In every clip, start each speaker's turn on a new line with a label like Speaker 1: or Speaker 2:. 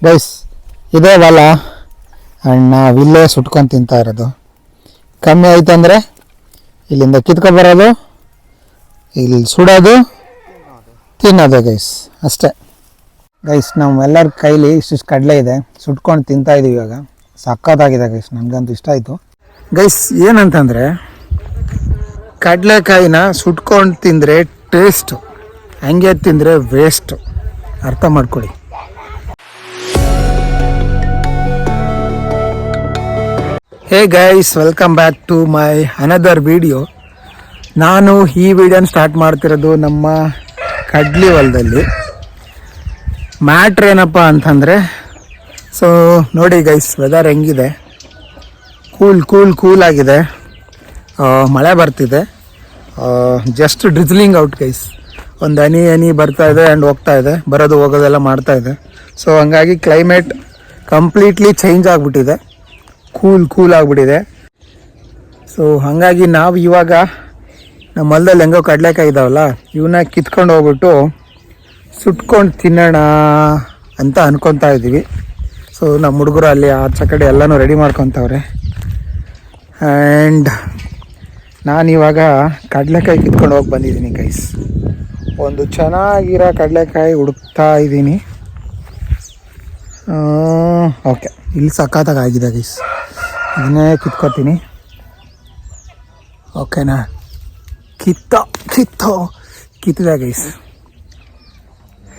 Speaker 1: Guys ಇದೇ ಹೊಲ and ನಾವಿಲ್ಲೇ ಸುಟ್ಕೊಂಡು ತಿಂತಾ ಇರೋದು. ಕಮ್ಮಿ ಆಯ್ತಂದರೆ ಇಲ್ಲಿಂದ ಕಿತ್ಕೊಬರೋದು, ಇಲ್ಲಿ ಸುಡೋದು, ತಿನ್ನೋದು ಗೈಸ್, ಅಷ್ಟೇ ಗೈಸ್. ನಮ್ಮೆಲ್ಲರ ಕೈಲಿ ಇಷ್ಟಿಷ್ಟು ಕಡಲೆ ಇದೆ, ಸುಟ್ಕೊಂಡು ತಿಂತಾ ಇದೀವಿ ಇವಾಗ. ಸಕ್ಕತ್ತಾಗಿದೆ ಗೈಸ್, ನನಗಂತೂ ಇಷ್ಟ ಆಯಿತು ಗೈಸ್. ಏನಂತಂದರೆ ಕಡಲೆಕಾಯಿನ ಸುಟ್ಕೊಂಡು ತಿಂದರೆ ಟೇಸ್ಟು, ಹಂಗೆ ತಿಂದರೆ ವೇಸ್ಟು, ಅರ್ಥ ಮಾಡ್ಕೊಳ್ಳಿ. Hey guys, welcome back to my another video. ನಾನು ಈ ವಿಡಿಯೋನ ಸ್ಟಾರ್ಟ್ ಮಾಡ್ತಿರೋದು ನಮ್ಮ ಕಡ್ಲಿ ಹೊಲದಲ್ಲಿ. ಮ್ಯಾಟ್ರ್ ಏನಪ್ಪ ಅಂತಂದರೆ, ಸೊ ನೋಡಿ ಗೈಸ್, ವೆದರ್ ಹೆಂಗಿದೆ, ಕೂಲ್ ಆಗಿದೆ. ಮಳೆ ಬರ್ತಿದೆ, ಜಸ್ಟ್ ಡ್ರಿಜ್ಲಿಂಗ್ ಔಟ್ ಗೈಸ್. ಒಂದು ಹನಿ ಬರ್ತಾ ಇದೆ ಆ್ಯಂಡ್ ಹೋಗ್ತಾ ಇದೆ, ಬರೋದು ಹೋಗೋದೆಲ್ಲ ಮಾಡ್ತಾ ಇದೆ. ಸೊ ಹಂಗಾಗಿ ಕ್ಲೈಮೇಟ್ ಕಂಪ್ಲೀಟ್ಲಿ ಚೇಂಜ್ ಆಗಿಬಿಟ್ಟಿದೆ, ಕೂಲ್ ಆಗಿಬಿಟ್ಟಿದೆ. ಸೊ ಹಾಗಾಗಿ ನಾವು ಇವಾಗ ನಮ್ಮ ಹೊಲದಲ್ಲಿ ಹೆಂಗೋ ಕಡಲೆಕಾಯಿ ಇದ್ದಾವಲ್ಲ, ಇವನ್ನ ಕಿತ್ಕೊಂಡು ಹೋಗ್ಬಿಟ್ಟು ಸುಟ್ಕೊಂಡು ತಿನ್ನೋಣ ಅಂತ ಅನ್ಕೊತಾ ಇದ್ದೀವಿ. ಸೊ ನಮ್ಮ ಹುಡುಗರು ಅಲ್ಲಿ ಆಚೆ ಕಡೆ ಎಲ್ಲನೂ ರೆಡಿ ಮಾಡ್ಕೊತವ್ರೆ. ಆ್ಯಂಡ್ ನಾನಿವಾಗ ಕಡಲೆಕಾಯಿ ಕಿತ್ಕೊಂಡು ಹೋಗಿ ಬಂದಿದ್ದೀನಿ ಗೈಸ್. ಒಂದು ಚೆನ್ನಾಗಿರೋ ಕಡಲೆಕಾಯಿ ಹುಡುಕ್ತಾ ಇದ್ದೀನಿ. ಓಕೆ, ಇಲ್ಲಿ ಸಖತ್ತಾಗಿದೆ ಗೈಸ್, ಇದನ್ನೇ ಕಿತ್ಕೊತೀನಿ. ಓಕೆನಾ, ಕಿತ್ತಿದೆ ಗೈಸ್.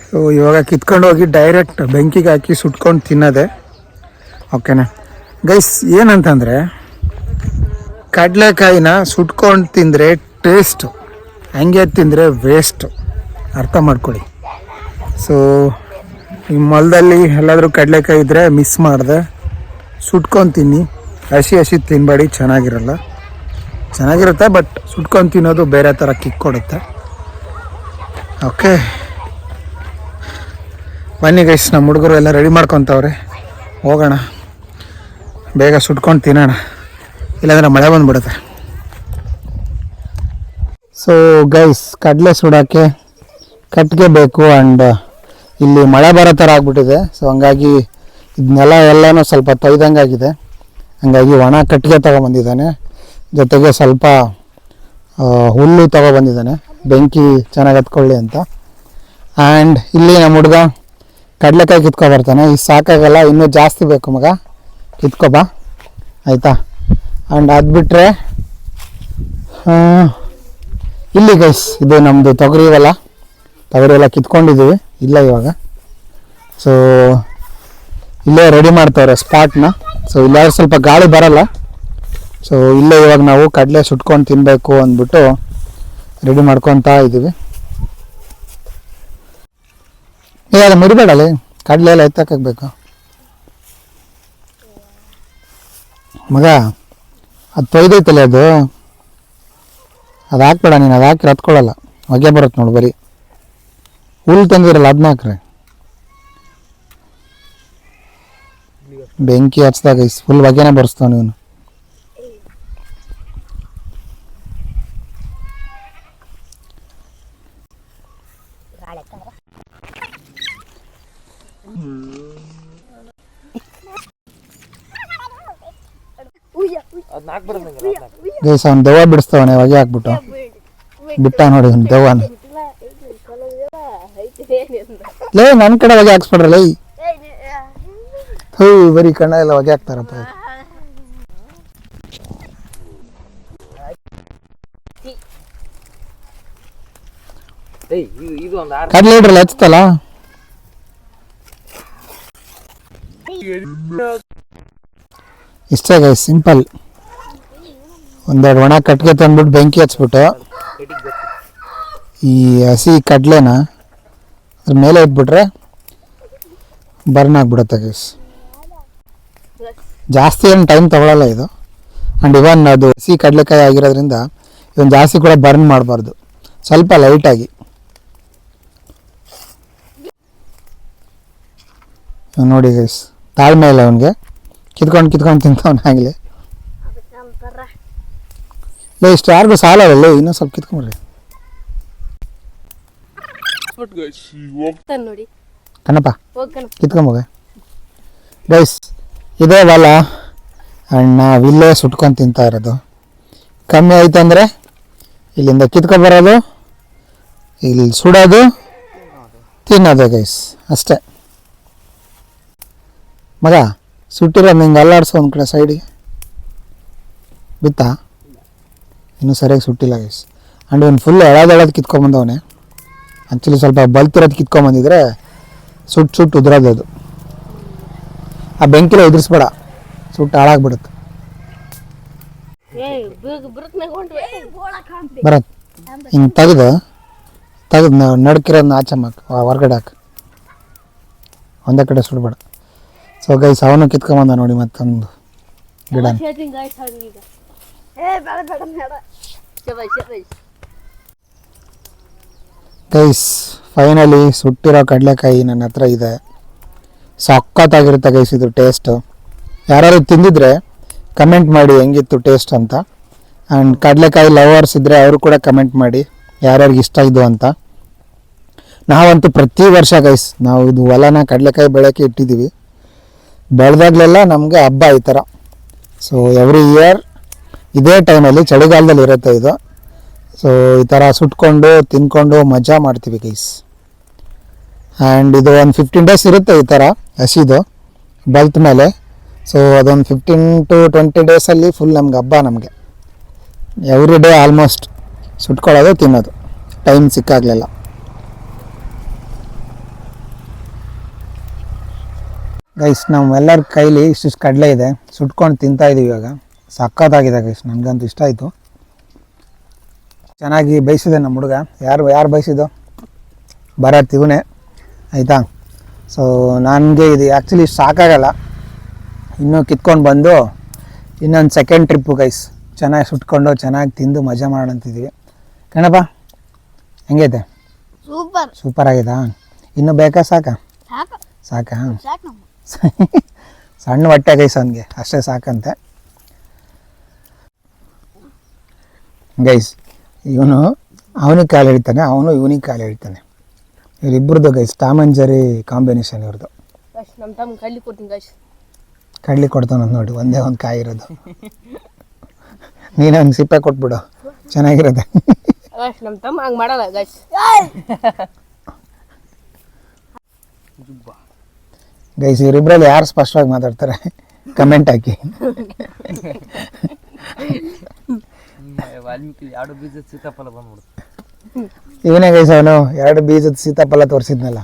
Speaker 1: ಸೊ ಇವಾಗ ಕಿತ್ಕೊಂಡು ಹೋಗಿ ಡೈರೆಕ್ಟ್ ಬೆಂಕಿಗೆ ಹಾಕಿ ಸುಟ್ಕೊಂಡು ತಿನ್ನೋದೆ. ಓಕೆನಾ ಗೈಸ್, ಏನಂತಂದರೆ ಕಡಲೆಕಾಯಿನ ಸುಟ್ಕೊಂಡು ತಿಂದರೆ ಟೇಸ್ಟು, ಹಂಗೆ ತಿಂದರೆ ವೇಸ್ಟು, ಅರ್ಥ ಮಾಡ್ಕೊಳ್ಳಿ. ಸೊ ನಿಮ್ಮ ಹೊಲದಲ್ಲಿ ಎಲ್ಲಾದರೂ ಕಡಲೆಕಾಯಿ ಇದ್ದರೆ ಮಿಸ್ ಮಾಡಿದೆ ಸುಟ್ಕೊಂಡು ತಿನ್ನಿ. ಹಸಿ ತಿನ್ನಬೇಡಿ, ಚೆನ್ನಾಗಿರುತ್ತೆ, ಬಟ್ ಸುಟ್ಕೊಂಡು ತಿನ್ನೋದು ಬೇರೆ ಥರ ಕಿಕ್ ಕೊಡುತ್ತೆ. ಓಕೆ ಬನ್ನಿ ಗೈಸ್, ನಮ್ಮ ಹುಡುಗರು ಎಲ್ಲ ರೆಡಿ ಮಾಡ್ಕೊತವ್ರೆ, ಹೋಗೋಣ, ಬೇಗ ಸುಟ್ಕೊಂಡು ತಿನ್ನೋಣ, ಇಲ್ಲಾಂದರೆ ಮಳೆ ಬಂದುಬಿಡುತ್ತೆ. ಸೊ ಗೈಸ್, ಕಡಲೆ ಸುಡೋಕ್ಕೆ ಕಟ್ಟಿಗೆ ಬೇಕು. ಆ್ಯಂಡ್ ಇಲ್ಲಿ ಮಳೆ ಬರೋ ಥರ ಆಗಿಬಿಟ್ಟಿದೆ. ಸೊ ಹಂಗಾಗಿ ಇದನ್ನೆಲ್ಲನೂ ಸ್ವಲ್ಪ ತೊಯ್ದಂಗಾಗಿದೆ. ಹಂಗಾಗಿ ಒಣ ಕಟ್ಟಿಗೆ ತೊಗೊಬಂದಿದ್ದಾನೆ, ಜೊತೆಗೆ ಸ್ವಲ್ಪ ಹುಲ್ಲು ತೊಗೊಬಂದಿದ್ದಾನೆ, ಬೆಂಕಿ ಚೆನ್ನಾಗಿ ಹತ್ಕೊಳ್ಳಿ ಅಂತ. ಆ್ಯಂಡ್ ಇಲ್ಲಿ ನಮ್ಮ ಹುಡುಗ ಕಡಲೆಕಾಯಿ ಕಿತ್ಕೊಬರ್ತಾನೆ. ಇದು ಸಾಕಾಗಲ್ಲ, ಇನ್ನೂ ಜಾಸ್ತಿ ಬೇಕು ಮಗ, ಕಿತ್ಕೊಬಾ ಆಯಿತಾ. ಆ್ಯಂಡ್ ಅದು ಬಿಟ್ಟರೆ ಇಲ್ಲಿ ಗೈಸ್, ಇದು ನಮ್ಮದು ತೊಗರಿ ಎಲ್ಲ ಕಿತ್ಕೊಂಡಿದ್ದೀವಿ ಇಲ್ಲ ಇವಾಗ. ಸೊ ಇಲ್ಲೇ ರೆಡಿ ಮಾಡ್ತಾವ್ರೆ ಸ್ಪಾಟ್ನ. ಸೊ ಇಲ್ಲಾದ್ರೂ ಸ್ವಲ್ಪ ಗಾಳಿ ಬರಲ್ಲ. ಸೊ ಇಲ್ಲೇ ಇವಾಗ ನಾವು ಕಡಲೆ ಸುಟ್ಕೊಂಡು ತಿನ್ನಬೇಕು ಅಂದ್ಬಿಟ್ಟು ರೆಡಿ ಮಾಡ್ಕೊತಾ ಇದ್ದೀವಿ. ಇವಾಗ ಮುರಿಬೇಡಲ್ಲ, ಕಡಲೆ ಎಲ್ಲ ಎತ್ತಕ್ಕಾಗಬೇಕು ಮಗ. ಅದು ತೊಯ್ದೈತಲ್ಲ, ಅದು ಹಾಕ್ಬೇಡ ನೀನು, ಅದು ಹಾಕಿದ್ರೆ ಹತ್ಕೊಳ್ಳಲ್ಲ, ಹೊಗೆ ಬರುತ್ತೆ ನೋಡು. ಬರೀ ಹುಲ್ಲು ತಂದಿರಲ್ಲ ಅದನ್ನ ಹಾಕ್ರೆ. ಬೆಂಕಿ ಹಚ್ದಾಗ ಫುಲ್ ಹೊಗೆನೇ ಬರ್ಸ್ತಾವ ನೀನು. ಗೈಸ್, ಅವ್ನು ದೆವ್ವ ಬಿಡಿಸ್ತಾವನೆ ಹೊಗೆ ಹಾಕ್ಬಿಟ್ಟು. ಬಿಟ್ಟ ನೋಡಿ ಅವ್ನು ದೆವ್ವನ. ಲೇ, ನನ್ನ ಕಡೆ ಹೊಗೆ ಹಾಕ್ಸ್ಬಿಡ್ರಲ್ಲ. ಬರೀ ಕಣ್ಣ ಎಲ್ಲ ಹೊಗೆ ಹಾಕ್ತಾರಪ್ಪ. ಕಡ್ಲೆ ಇಡ್ರಲ್ಲ, ಹಚ್ಚತ್ತಲ್ಲ. ಇಷ್ಟೇ ಗೈಸ್, ಸಿಂಪಲ್. ಒಂದೆರಡು ಒಣ ಕಟ್ಟಿಗೆ ತಂದ್ಬಿಟ್ಟು ಬೆಂಕಿ ಹಚ್ಬಿಟ್ಟು ಈ ಹಸಿ ಕಡಲೆನ ಅದ್ರ ಮೇಲೆ ಇಟ್ಬಿಟ್ರೆ ಬರ್ನ್ ಆಗಿಬಿಡುತ್ತೆ ಗೈಸ್. ಜಾಸ್ತಿ ಏನು ಟೈಮ್ ತೊಗೊಳಲ್ಲ ಇದು. ಆ್ಯಂಡ್ ಇವನ್ ಅದು ಹಸಿ ಕಡಲೆಕಾಯಿ ಆಗಿರೋದ್ರಿಂದ ಇವನ್ ಜಾಸ್ತಿ ಕೂಡ ಬರ್ನ್ ಮಾಡಬಾರ್ದು, ಸ್ವಲ್ಪ ಲೈಟಾಗಿ. ನೋಡಿ ಗೈಸ್, ತಾಳ್ಮೆ ಇಲ್ಲ ಅವನಿಗೆ, ಕಿತ್ಕೊಂಡು ತಿಂತವನು ಆಗಲಿ. ಲೇ, ಇಷ್ಟು ಯಾರಿಗೂ ಸಾಲ ಇಲ್ಲ, ಇನ್ನೂ ಸ್ವಲ್ಪ ಕಿತ್ಕೊಂಡ್ರಿ. ಕಣ್ಣಪ್ಪ ಕಿತ್ಕೊಂಬೋಗ. ಗೈಸ್ ಇದೇ ಹೊಲ ಆ್ಯಂಡ್ ನಾವಿಲ್ಲೇ ಸುಟ್ಕೊಂಡು ತಿಂತಾ ಇರೋದು. ಕಮ್ಮಿ ಆಯ್ತು ಅಂದರೆ ಇಲ್ಲಿಂದ ಕಿತ್ಕೊಬರೋದು, ಇಲ್ಲಿ ಸುಡೋದು, ತಿನ್ನೋದು ಗೈಸ್ ಅಷ್ಟೇ. ಮಗ ಸುಟ್ಟಿರೋದು ಹಿಂಗೆ ಅಲ್ಲಾಡ್ಸೋ ಒಂದು ಕಡೆ ಸೈಡಿಗೆ ಬಿತ್ತಾ, ಇನ್ನೂ ಸರಿಯಾಗಿ ಸುಟ್ಟಿಲ್ಲ ಗೈಸ್. ಆ್ಯಂಡ್ ಇವ್ನು ಫುಲ್ ಎಳದೆಳದು ಕಿತ್ಕೊಂಬಂದವನೇ. ಆ್ಯಕ್ಚುಲಿ ಸ್ವಲ್ಪ ಬಲ್ತಿರೋದು ಕಿತ್ಕೊಂಬಂದಿದ್ರೆ ಸುಟ್ಟು ಉದ್ರೋದು ಅದು. ಆ ಬೆಂಕಿಲ ಉದುರಿಸ್ಬೇಡ, ಸುಟ್ಟು ಹಾಳಾಗ್ಬಿಡುತ್ತೆ. ಬರತ್ ಹಿಂಗೆ ತೆಗೆದು ನಡ್ಕಿರೋದನ್ನ ಆಚಮ್ಮಕ್ಕೆ ಹೊರಗಡೆ ಹಾಕಿ, ಒಂದೇ ಕಡೆ ಸುಡಬೇಡ. ಸೊ ಗೈಸ್ ಅವನು ಕಿತ್ಕೊಂಬಂದ ನೋಡಿ ಮತ್ತೊಂದು ಗಿಡ. ಗೈಸ್ ಫೈನಲಿ ಸುಟ್ಟಿರೋ ಕಡಲೆಕಾಯಿ ನನ್ನ ಹತ್ರ ಇದೆ. ಸಖತ್ತಾಗಿರುತ್ತೆ ಗೈಸ್ ಇದು ಟೇಸ್ಟು. ಯಾರು ತಿಂದಿದ್ರೆ ಕಮೆಂಟ್ ಮಾಡಿ ಹೆಂಗಿತ್ತು ಟೇಸ್ಟ್ ಅಂತ. ಆ್ಯಂಡ್ ಕಡಲೆಕಾಯಿ ಲವರ್ಸ್ ಇದ್ದರೆ ಅವರು ಕೂಡ ಕಮೆಂಟ್ ಮಾಡಿ ಯಾರ್ಯಾರಿಗೆ ಇಷ್ಟ ಇದು ಅಂತ. ನಾವಂತೂ ಪ್ರತಿ ವರ್ಷ ಗೈಸ್ ನಾವು ಇದು ಹೊಲನ ಕಡಲೆಕಾಯಿ ಬೆಳೆಯೋಕ್ಕೆ ಇಟ್ಟಿದ್ದೀವಿ. ಬೆಳೆದಾಗಲೆಲ್ಲ ನಮಗೆ ಹಬ್ಬ ಈ ಥರ. ಸೊ ಎವ್ರಿ ಇಯರ್ ಇದೇ ಟೈಮಲ್ಲಿ ಚಳಿಗಾಲದಲ್ಲಿ ಇರುತ್ತೆ ಇದು. ಸೊ ಈ ಥರ ಸುಟ್ಕೊಂಡು ತಿನ್ಕೊಂಡು ಮಜಾ ಮಾಡ್ತೀವಿ ಗೈಸ್. ಆ್ಯಂಡ್ ಇದು ಒಂದು 15 days ಇರುತ್ತೆ ಈ ಥರ ಹಸಿದು ಬಲ್ತ್ ಮೇಲೆ. ಸೊ ಅದೊಂದು 15 to 20 days ಫುಲ್ ನಮ್ಗೆ ಹಬ್ಬ. ನಮಗೆ ಎವ್ರಿ ಡೇ ಆಲ್ಮೋಸ್ಟ್ ಸುಟ್ಕೊಳ್ಳೋದು ತಿನ್ನೋದು ಟೈಮ್ ಸಿಕ್ಕಾಗಲಿಲ್ಲ. ಗೈಸ್ ನಮ್ಮೆಲ್ಲರ ಕೈಲಿ ಇಷ್ಟಿಷ್ಟು ಕಡಲೆ ಇದೆ, ಸುಟ್ಕೊಂಡು ತಿಂತಾಯಿದ್ದೀವಿ ಇವಾಗ. ಸಖತ್ತಾಗಿದೆ ಗೈಸ್, ನನಗಂತೂ ಇಷ್ಟ ಆಯಿತು. ಚೆನ್ನಾಗಿ ಬೇಯಿಸಿದೆ ನಮ್ಮ ಹುಡುಗ. ಯಾರು ಬೇಯಿಸಿದ್ದು? ಭರತ್ ಇವನೇ ಆಯಿತಾ. ಸೊ ನನಗೆ ಇದು ಆ್ಯಕ್ಚುಲಿ ಸಾಕಾಗಲ್ಲ, ಇನ್ನೂ ಕಿತ್ಕೊಂಡು ಬಂದು ಇನ್ನೊಂದು ಸೆಕೆಂಡ್ ಟ್ರಿಪ್ಪು ಗೈಸ್. ಚೆನ್ನಾಗಿ ಸುಟ್ಕೊಂಡು ಚೆನ್ನಾಗಿ ತಿಂದು ಮಜಾ ಮಾಡೋಣ ಅಂತಿದ್ದೀವಿ. ಕಣಪ್ಪ ಹೆಂಗೈತೆ? ಸೂಪರ್ ಆಗಿದೆ. ಇನ್ನೂ ಬೇಕಾ ಸಾಕಾ? ಸಣ್ಣ ಹೊಟ್ಟೆ ಗೈಸ್ ಅವನಿಗೆ, ಅಷ್ಟೇ ಸಾಕಂತೆ ಗೈಸ್. ಇವನು ಅವನಿಗೆ ಕಾಲು ಎಳಿತಾನೆ, ಅವನು ಇವನಿಗೆ ಕಾಲು ಎಳಿತಾನೆ. ಇವರಿಬ್ಬರದು guys Tom and Jerry combination ಇವ್ರದ್ದು. ಕಡ್ಲಿ ಕೊಡ್ತಾನಂತ ನೋಡಿ, ಒಂದೇ ಒಂದು ಕಾಯಿ ಇರೋದು. ನೀನು ಹಂಗೆ ಸಿಪ್ಪೆ ಕೊಟ್ಬಿಡು, ಚೆನ್ನಾಗಿರೋದೆ. ಗೈಸ್ ಇವರಿಬ್ಬರಲ್ಲಿ ಯಾರು ಸ್ಪಷ್ಟವಾಗಿ ಮಾತಾಡ್ತಾರೆ ಕಮೆಂಟ್ ಹಾಕಿ. ಇವನೇ ಗೈಸ್ ಅವನು 2 ಬೀಜದ ಸೀತಾಫಲ ತೋರಿಸಿದ್ನಲ್ಲ,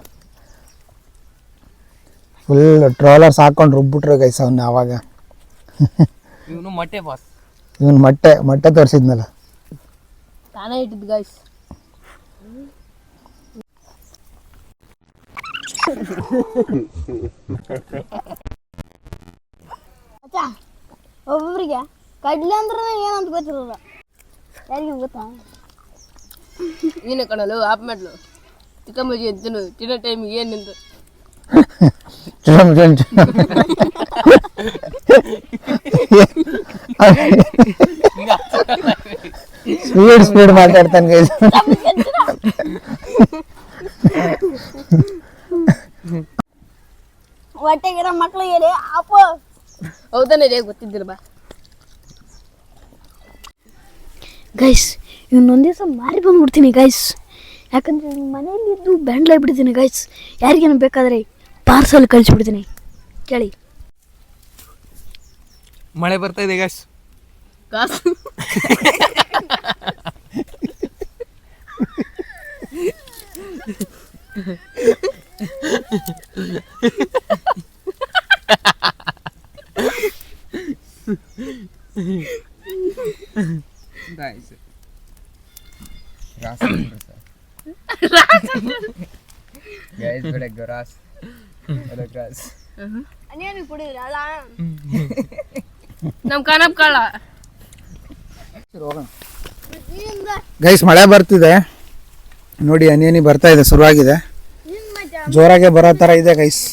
Speaker 1: ಫುಲ್ ಟ್ರೋಲರ್ಸ್ ಹಾಕೊಂಡು ರುಬ್ಬಿಟ್ರು ಗೈಸ್ ಅವನ್ನ. ಆವಾಗ ಇವನು ಮೊಟ್ಟೆ ತೋರಿಸಿದ್ನಲ್ಲ
Speaker 2: ಒಬ್ಬೊಬ್ರಿಗೆ ಕಡ್ಲೆ ಅಂದ್ರೆ ಏನಂತ ಗೊತ್ತಿರಲ್ಲ, ಯಾರಿಗೆ ಗೊತ್ತಾ?
Speaker 3: ನೀನು ಕಣಲು ಆಪ್ ಮಾಡ್ಲು ಚಿಕ್ಕಮ್ಮಜಿ ಅಂತನು ತಿನ್ನೋ ಟೈಮಿಗೆ ಏನು ನಿಂತು
Speaker 1: ಸ್ಪೀಡ್ ಮಾತಾಡ್ತಾನೆ ಗೈಸ್.
Speaker 2: ಹೊಟ್ಟೆಗಿರೋ ಮಕ್ಳಿಗೆ ಅಪ್ಪ
Speaker 3: ಹೌದಾನೆ ಗೊತ್ತಿದ್ದಿಲ್ಲ ಬಾ
Speaker 2: ಗೈಸ್. ಇನ್ನೊಂದು ದಿವಸ ಮಾರಿ ಬಂದ್ಬಿಡ್ತೀನಿ ಗೈಸ್, ಯಾಕಂದರೆ ಮನೆಯಲ್ಲಿದ್ದು ಬ್ಯಾಂಡ್ಲಾಗ್ಬಿಡ್ತೀನಿ ಗೈಸ್. ಯಾರಿಗೇನು ಬೇಕಾದರೆ ಪಾರ್ಸಲ್ ಕಳಿಸ್ಬಿಡ್ತೀನಿ ಕೇಳಿ.
Speaker 4: ಮಳೆ ಬರ್ತಾ ಇದೆ ಗೈಸ್.
Speaker 3: ಕಾಸು
Speaker 4: guys better grass
Speaker 2: ಅನೇನು ಕುಡಿದ್ರಲ್ಲ
Speaker 3: ನಮ್ಮ ಕಾನಪ್ ಕಾಳ
Speaker 1: ಗೈಸ್. ಮಳೆ ಬರ್ತಿದೆ ನೋಡಿ, ಹನಿ ಬರ್ತಾ ಇದೆ, ಶುರುವಾಗಿದೆ. ಜೋರಾಗೆ ಬರೋ ಥರ ಇದೆ ಗೈಸ್.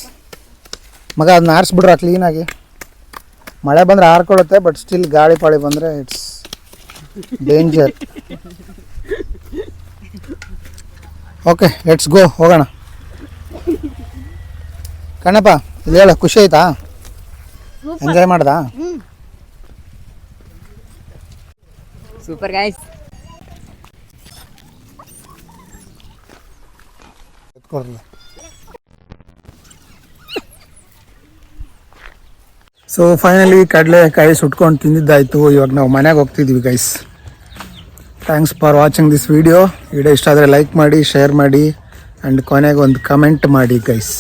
Speaker 1: ಮಗ ಅದನ್ನ ಆರಿಸ್ಬಿಡ್ರ ಕ್ಲೀನಾಗಿ. ಮಳೆ ಬಂದರೆ ಆರ್ಕೊಳ್ಳುತ್ತೆ, ಬಟ್ ಸ್ಟಿಲ್ ಗಾಳಿ ಪಾಳಿ ಬಂದರೆ it's danger. Okay let's go, ಹೋಗೋಣ. ಕಣ್ಣಪ್ಪ ಇಲ್ಲಿ ಹೇಳ, ಖುಷಿ ಆಯ್ತಾ? ಎಂಜಾಯ್ ಮಾಡ್ದಾ?
Speaker 4: Super guys.
Speaker 1: ಸೊ ಫೈನಲಿ ಕಡಲೆಕಾಯಿ ಸುಟ್ಕೊಂಡು ತಿಂದಿದ್ದಾಯ್ತು. ಇವಾಗ ನಾವು ಮನೆಗೆ ಹೋಗ್ತಿದ್ವಿ guys. Thanks for watching this video ಇಷ್ಟ ಆದರೆ ಲೈಕ್ ಮಾಡಿ, ಶೇರ್ ಮಾಡಿ ಆ್ಯಂಡ್ ಕೊನೆಗೆ ಒಂದು ಕಮೆಂಟ್ ಮಾಡಿ ಗೈಸ್.